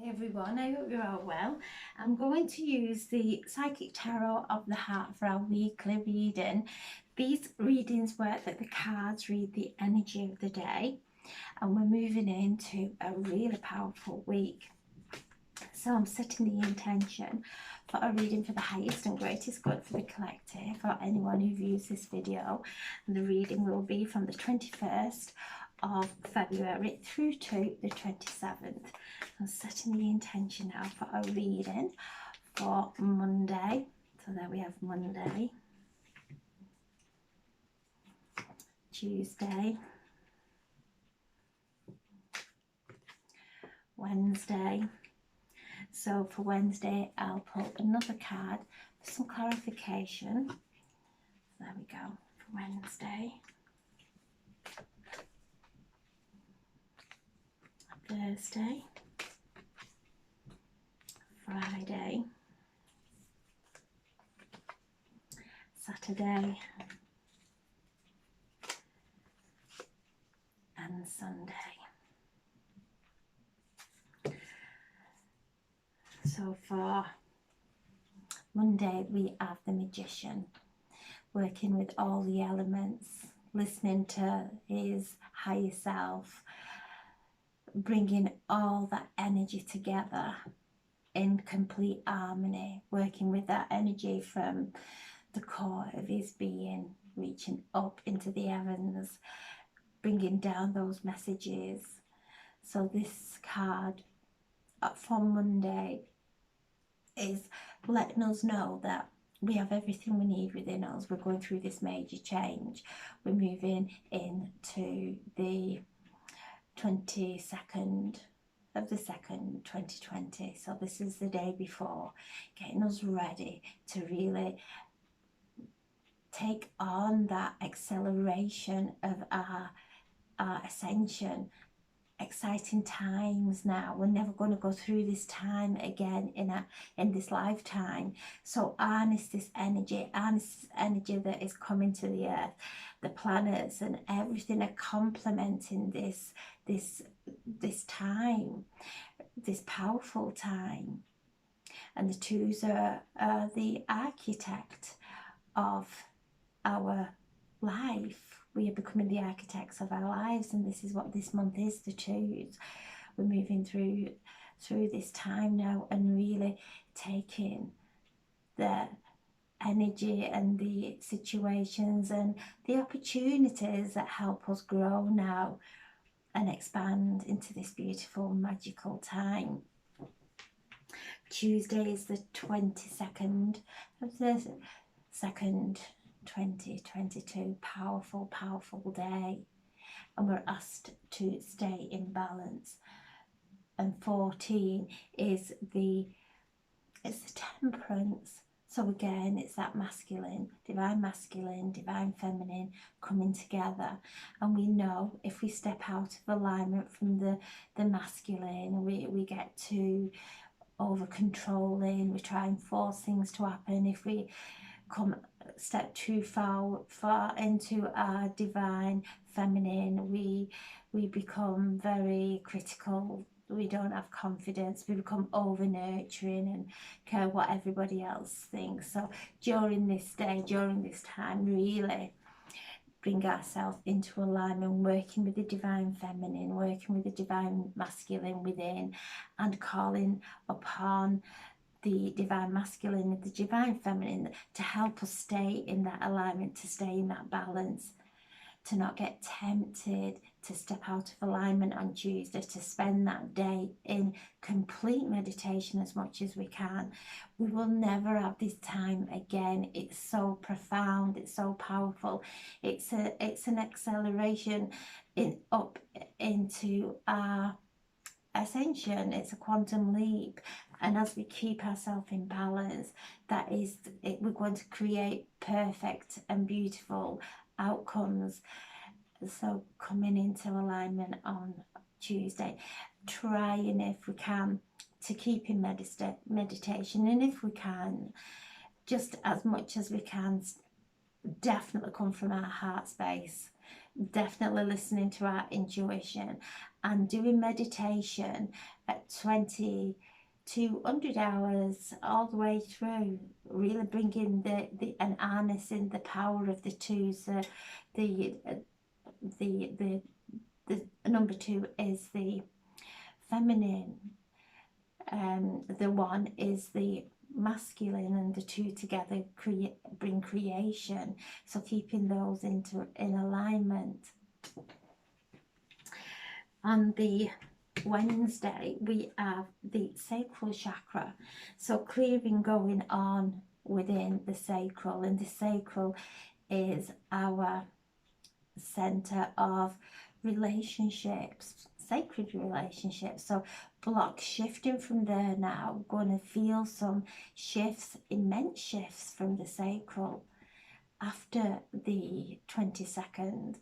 Hey everyone, I hope you're all well. I'm going to use the Psychic Tarot of the Heart for our weekly reading. These readings work that the cards read the energy of the day, and we're moving into a really powerful week. So I'm setting the intention for a reading for the highest and greatest good for the collective for anyone who views this video. And the reading will be from the 21st of February through to the 27th. I'm setting the intention now for a reading for Monday. So there we have Monday, Tuesday, Wednesday. So for Wednesday, I'll pull another card for some clarification. There we go, for Wednesday. Thursday, Friday, Saturday, and Sunday. So for Monday, we have the Magician, working with all the elements, listening to his higher self, bringing all that energy together in complete harmony, working with that energy from the core of his being, reaching up into the heavens, bringing down those messages. So this card from Monday is letting us know that we have everything we need within us. We're going through this major change. We're moving into the 22nd of the 2nd, 2020. So this is the day before, getting us ready to really take on that acceleration of our ascension. Exciting times now. We're never going to go through this time again in this lifetime. So harness this energy that is coming to the earth. The planets and everything are complementing this time, this powerful time. And the twos are the architect of our life. We are becoming the architects of our lives, and this is what this month is, the twos. We're moving through this time now and really taking the energy and the situations and the opportunities that help us grow now and expand into this beautiful magical time. Tuesday is the 22nd of the 2nd, 2022. Powerful day, and we're asked to stay in balance. And 14 is the Temperance. So again, it's that masculine, divine feminine coming together. And we know if we step out of alignment from the masculine, we get to over controlling, we try and force things to happen. If we step too far into our divine feminine, we become very critical. We don't have confidence. We become over nurturing and care what everybody else thinks. So during this day, during this time, really bring ourselves into alignment, working with the divine feminine, working with the divine masculine within, and calling upon the divine masculine and the divine feminine to help us stay in that alignment, to stay in that balance, to not get tempted to step out of alignment on Tuesday, to spend that day in complete meditation as much as we can. We will never have this time again. It's so profound, it's so powerful. It's an acceleration up into our ascension. It's a quantum leap, and as we keep ourselves in balance, that is it, we're going to create perfect and beautiful outcomes. So coming into alignment on Tuesday, trying if we can to keep in meditation, and if we can, just as much as we can, definitely come from our heart space, definitely listening to our intuition and doing meditation at 200 hours all the way through, really bringing and harnessing the power of the twos. The number two is the feminine, the one is the masculine, and the two together bring creation. So keeping those in alignment. On the Wednesday, we have the sacral chakra. So clearing going on within the sacral, and the sacral is our center of relationships, sacred relationships. So block shifting from there now. Going to feel some shifts, immense shifts from the sacral after the 22nd.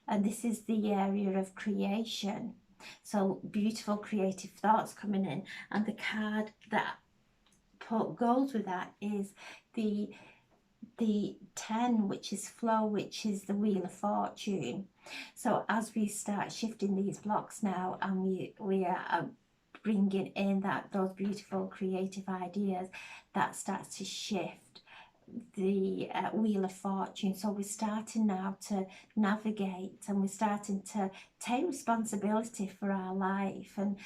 And this is the area of creation. So beautiful creative thoughts coming in. And the card that goes with that is the 10, which is flow, which is the Wheel of Fortune. So as we start shifting these blocks now, and we are bringing in those beautiful creative ideas, that starts to shift the Wheel of Fortune. So we're starting now to navigate, and we're starting to take responsibility for our life, and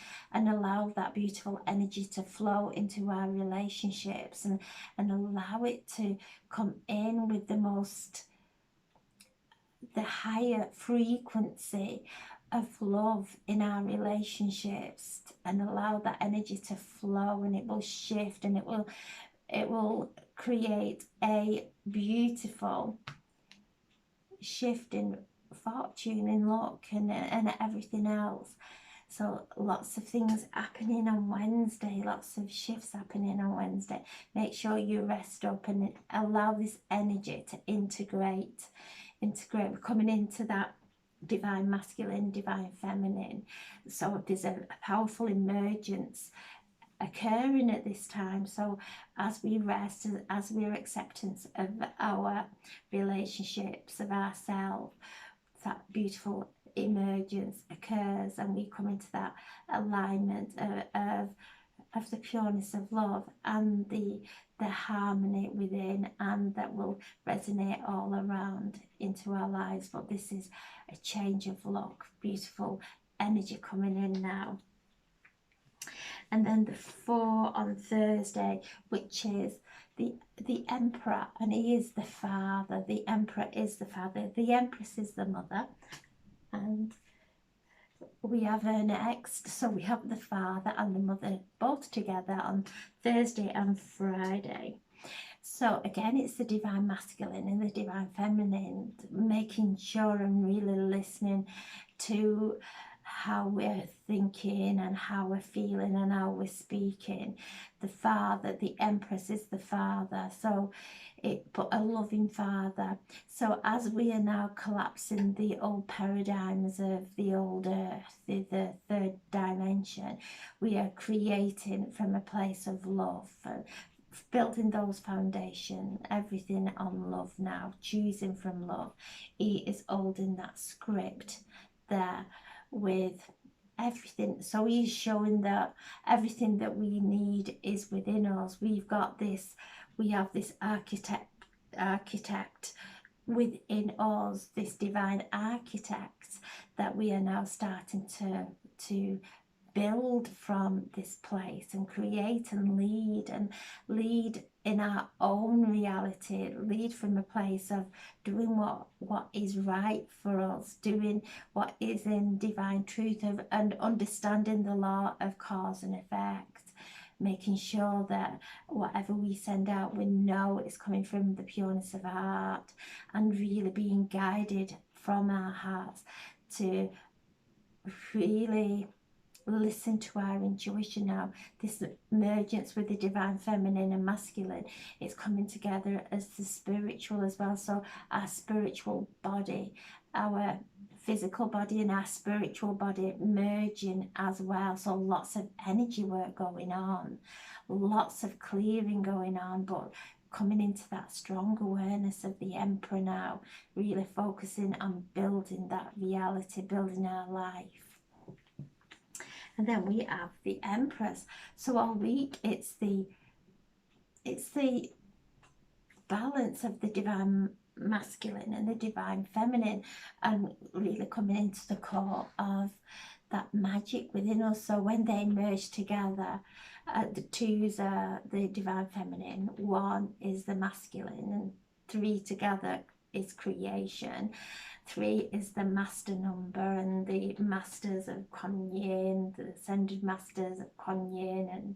allow that beautiful energy to flow into our relationships, and allow it to come in with the higher frequency of love in our relationships, and allow that energy to flow, and it will shift, and it will create a beautiful shift in fortune and luck and everything else. So lots of things happening on Wednesday, lots of shifts happening on Wednesday. Make sure you rest up and allow this energy to integrate. We're coming into that divine masculine, divine feminine. So there's a powerful emergence occurring at this time. So as we rest, as we're acceptance of our relationships, of ourselves, that beautiful emergence occurs, and we come into that alignment of the pureness of love and the harmony within, and that will resonate all around into our lives. But this is a change of luck, beautiful energy coming in now. And then the 4 on Thursday, which is the Emperor, and he is the father. The Emperor is the father. The Empress is the mother. And we have her next. So we have the father and the mother both together on Thursday and Friday. So again, it's the divine masculine and the divine feminine, making sure and really listening to how we're thinking and how we're feeling and how we're speaking. The father, the Empress is the father, so but a loving father. So as we are now collapsing the old paradigms of the old earth, the third dimension, we are creating from a place of love, building those foundations, everything on love now, choosing from love. He is holding that script there with everything. So he's showing that everything that we need is within us. We have this architect within us, this divine architect that we are now starting to build from this place and create and lead in our own reality, lead from a place of doing what is right for us, doing what is in divine truth, and understanding the law of cause and effect, making sure that whatever we send out, we know it's coming from the pureness of our heart, and really being guided from our hearts to really listen to our intuition now. This emergence with the divine feminine and masculine, it's coming together as the spiritual as well. So our spiritual body, our physical body and our spiritual body merging as well. So lots of energy work going on, lots of clearing going on, but coming into that strong awareness of the Emperor now, really focusing on building that reality, building our life. And then we have the Empress. So all week it's the balance of the divine masculine and the divine feminine, and really coming into the core of that magic within us. So when they merge together, the twos are the divine feminine, one is the masculine, and three together is creation. Three is the master number, and the masters of Kuan Yin, the ascended masters of Kuan Yin and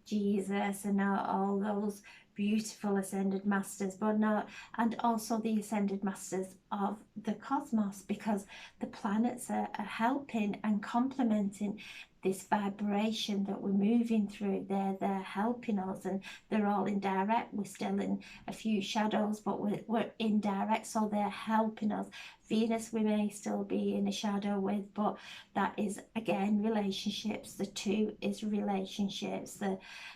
Jesus, and all those beautiful ascended masters, but not, and also the ascended masters of the cosmos, because the planets are helping and complementing this vibration that we're moving through. They're helping us, and they're all indirect. We're still in a few shadows, but we're indirect, so they're helping us. Venus we may still be in a shadow with, but that is again relationships. The two is relationships.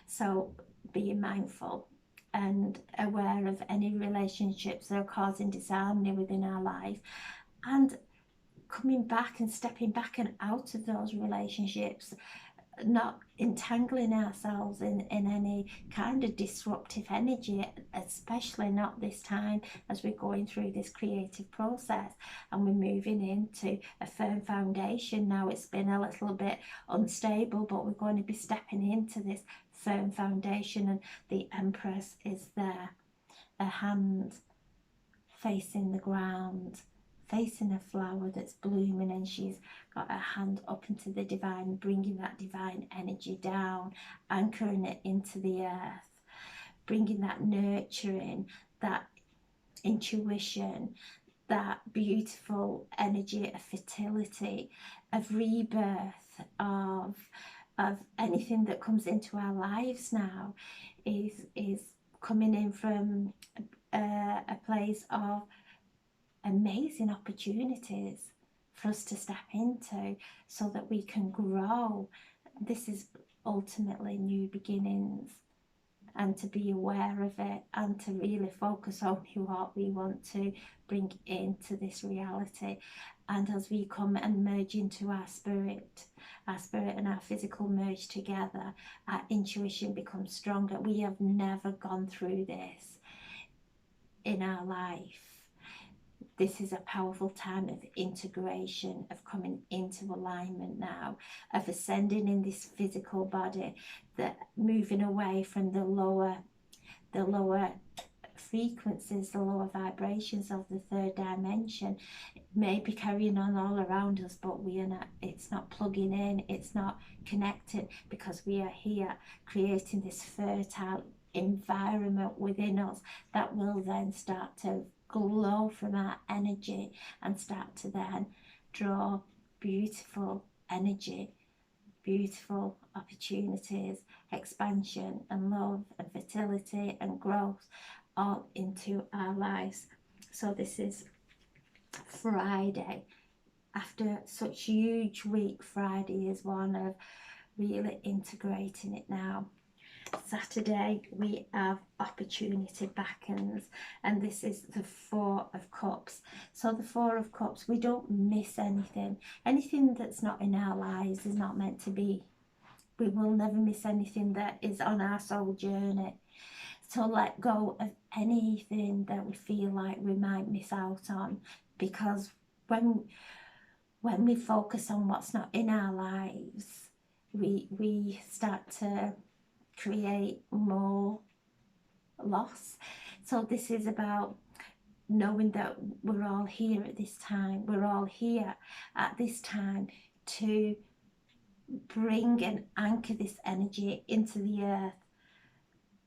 So being mindful and aware of any relationships that are causing disharmony within our life, and coming back and stepping back and out of those relationships, not entangling ourselves in any kind of disruptive energy, especially not this time as we're going through this creative process and we're moving into a firm foundation. Now it's been a little bit unstable, but we're going to be stepping into this firm foundation, and the Empress is there, a hand facing the ground, facing a flower that's blooming, and she's got her hand up into the divine, bringing that divine energy down, anchoring it into the earth, bringing that nurturing, that intuition, that beautiful energy of fertility, of rebirth, of anything that comes into our lives now is coming in from a place of amazing opportunities for us to step into, so that we can grow. This is ultimately new beginnings, and to be aware of it and to really focus on what we want to bring into this reality. And as we come and merge into our spirit and our physical merge together, our intuition becomes stronger. We have never gone through this in our life. This is a powerful time of integration, of coming into alignment now, of ascending in this physical body, that moving away from the lower frequencies, the lower vibrations of the third dimension. It may be carrying on all around us, but we are not, it's not plugging in, it's not connected, because we are here creating this fertile environment within us that will then start to glow from our energy and start to then draw beautiful energy, beautiful opportunities, expansion and love and fertility and growth all into our lives. So this is Friday. After such a huge week, Friday is one of really integrating it now. Saturday we have opportunity beckons, and this is the Four of Cups. So the Four of Cups, we don't miss anything. Anything that's not in our lives is not meant to be. We will never miss anything that is on our soul journey. So let go of anything that we feel like we might miss out on, because when we focus on what's not in our lives, we start to create more loss. So this is about knowing that we're all here at this time. We're all here at this time to bring and anchor this energy into the earth.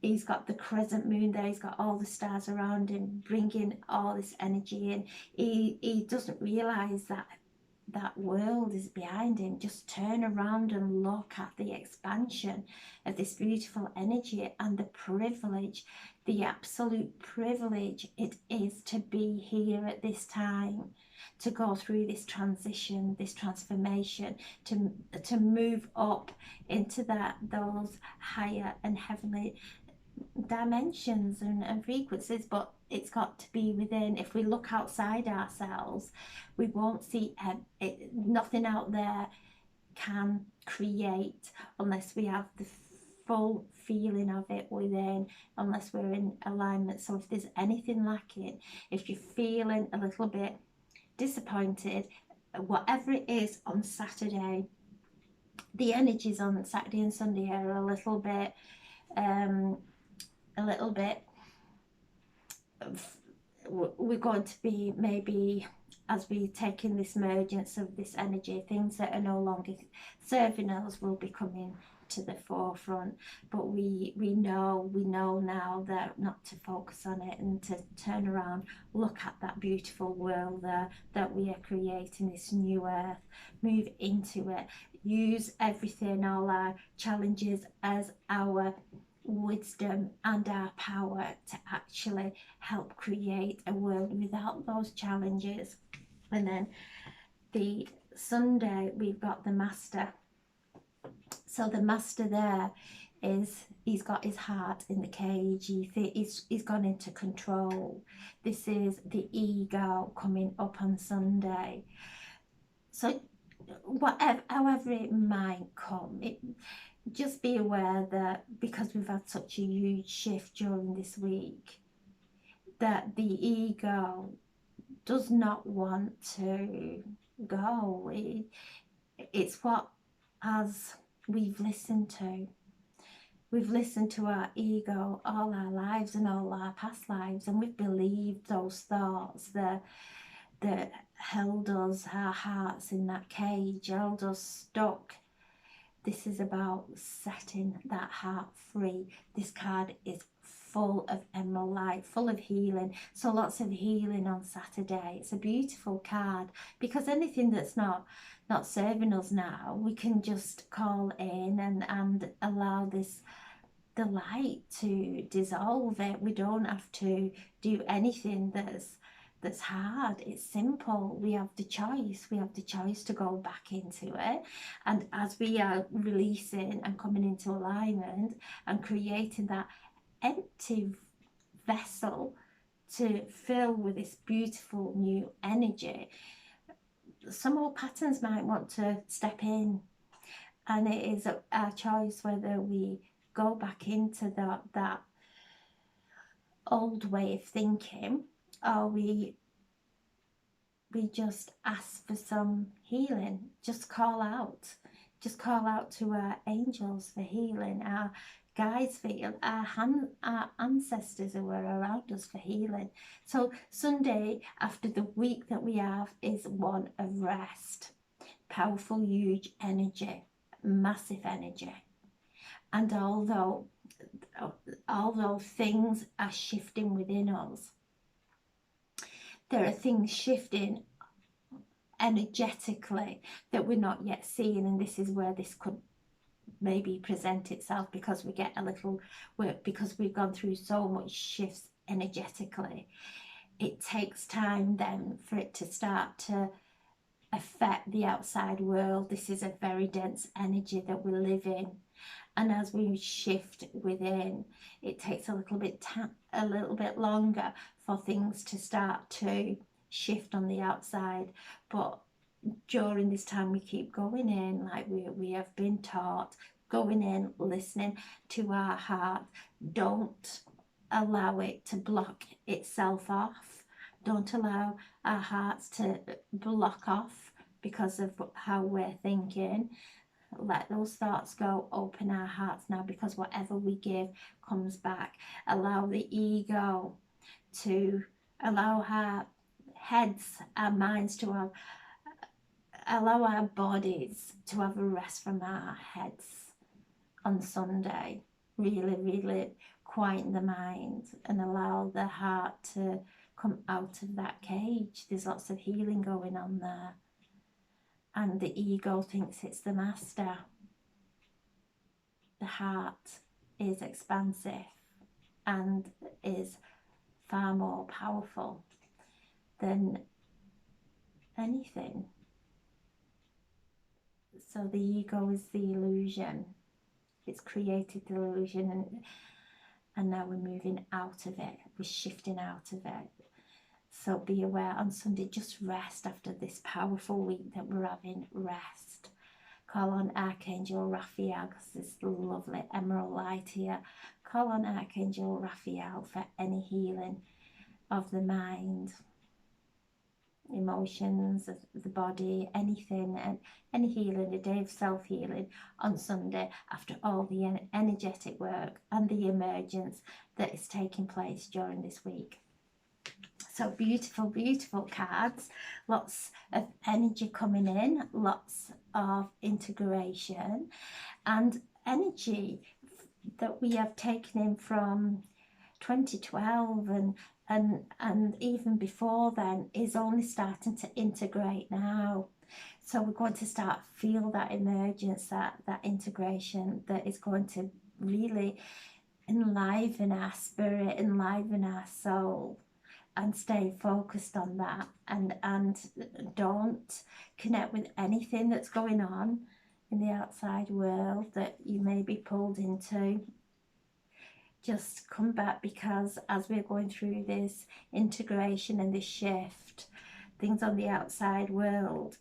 He's got the crescent moon there, he's got all the stars around him, bringing all this energy in. He doesn't realise that that world is behind him. Just turn around and look at the expansion of this beautiful energy and the privilege, the absolute privilege it is to be here at this time, to go through this transition, this transformation, to move up into those higher and heavenly dimensions and frequencies. But it's got to be within. If we look outside ourselves, we won't see nothing out there can create unless we have the full feeling of it within, unless we're in alignment. So if there's anything lacking, if you're feeling a little bit disappointed, whatever it is on Saturday, the energies on Saturday and Sunday are a little bit we're going to be, maybe as we take in this emergence of this energy, things that are no longer serving us will be coming to the forefront. But we know now that not to focus on it and to turn around, look at that beautiful world there that we are creating, this new earth, move into it, use everything, all our challenges as our wisdom and our power to actually help create a world without those challenges. And then the Sunday we've got the master. So the master there is, he's got his heart in the cage, he's gone into control. This is the ego coming up on Sunday. So whatever, however it might come, just be aware that because we've had such a huge shift during this week, that the ego does not want to go. It's what, as we've listened to our ego all our lives and all our past lives, and we've believed those thoughts that held us, our hearts in that cage, held us stuck. This is about setting that heart free. This card is full of emerald light, full of healing. So lots of healing on Saturday. It's a beautiful card, because anything that's not serving us now, we can just call in and allow the light to dissolve it. We don't have to do anything that's hard. It's simple. We have the choice. We have the choice to go back into it. And as we are releasing and coming into alignment and creating that empty vessel to fill with this beautiful new energy, some old patterns might want to step in, and it is our choice whether we go back into that old way of thinking, or we just ask for some healing. Just call out to our angels for healing, our guides for healing, our ancestors who are around us for healing. So Sunday, after the week that we have, is one of rest. Powerful, huge energy, massive energy. And although things are shifting within us, there are things shifting energetically that we're not yet seeing, and this is where this could maybe present itself, because we get a little work, because we've gone through so much shifts energetically. It takes time then for it to start to affect the outside world. This is a very dense energy that we live in, and as we shift within, it takes a little bit longer for things to start to shift on the outside. But during this time, we keep going in, like we have been taught, going in, listening to our heart. Don't allow it to block itself off. Don't allow our hearts to block off because of how we're thinking. Let those thoughts go. Open our hearts now, because whatever we give comes back. Allow the ego to, allow our heads, our minds to have, allow our bodies to have a rest from our heads on Sunday. Really, really quieten the mind and allow the heart to come out of that cage. There's lots of healing going on there. And the ego thinks it's the master. The heart is expansive and is far more powerful than anything. So the ego is the illusion. It's created the illusion, and now we're moving out of it. We're shifting out of it. So be aware on Sunday, just rest after this powerful week that we're having. Rest. Call on Archangel Raphael, because there's lovely emerald light here. Call on Archangel Raphael for any healing of the mind, emotions, of the body, anything, and any healing, a day of self-healing on Sunday after all the energetic work and the emergence that is taking place during this week. So beautiful, beautiful cards, lots of energy coming in, lots of integration, and energy that we have taken in from 2012 and even before then is only starting to integrate now. So we're going to start feel that emergence, that integration that is going to really enliven our spirit, enliven our soul, and stay focused on that, and don't connect with anything that's going on in the outside world that you may be pulled into. Just come back, because as we're going through this integration and this shift, things on the outside world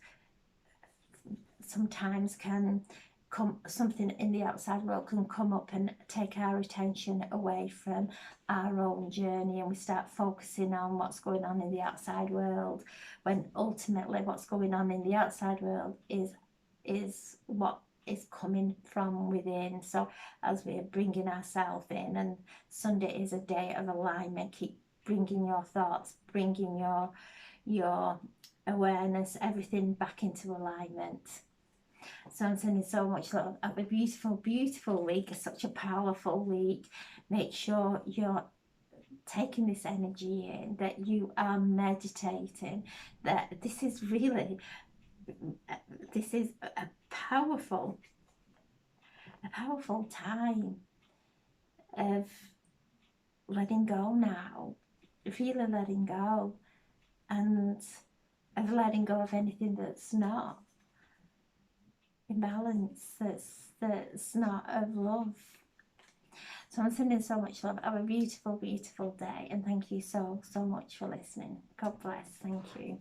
sometimes can come, something in the outside world can come up and take our attention away from our own journey, and we start focusing on what's going on in the outside world, when ultimately what's going on in the outside world is what is coming from within. So as we're bringing ourselves in, and Sunday is a day of alignment, keep bringing your thoughts, bringing your awareness, everything back into alignment. So I'm sending so much love. Have a beautiful, beautiful week. It's such a powerful week. Make sure you're taking this energy in, that you are meditating, that this is really, this is a powerful time of letting go now, really letting go, and of letting go of anything that's not in balance, that's not of love. So I'm sending so much love. Have a beautiful, beautiful day, and thank you so much for listening. God bless. Thank you.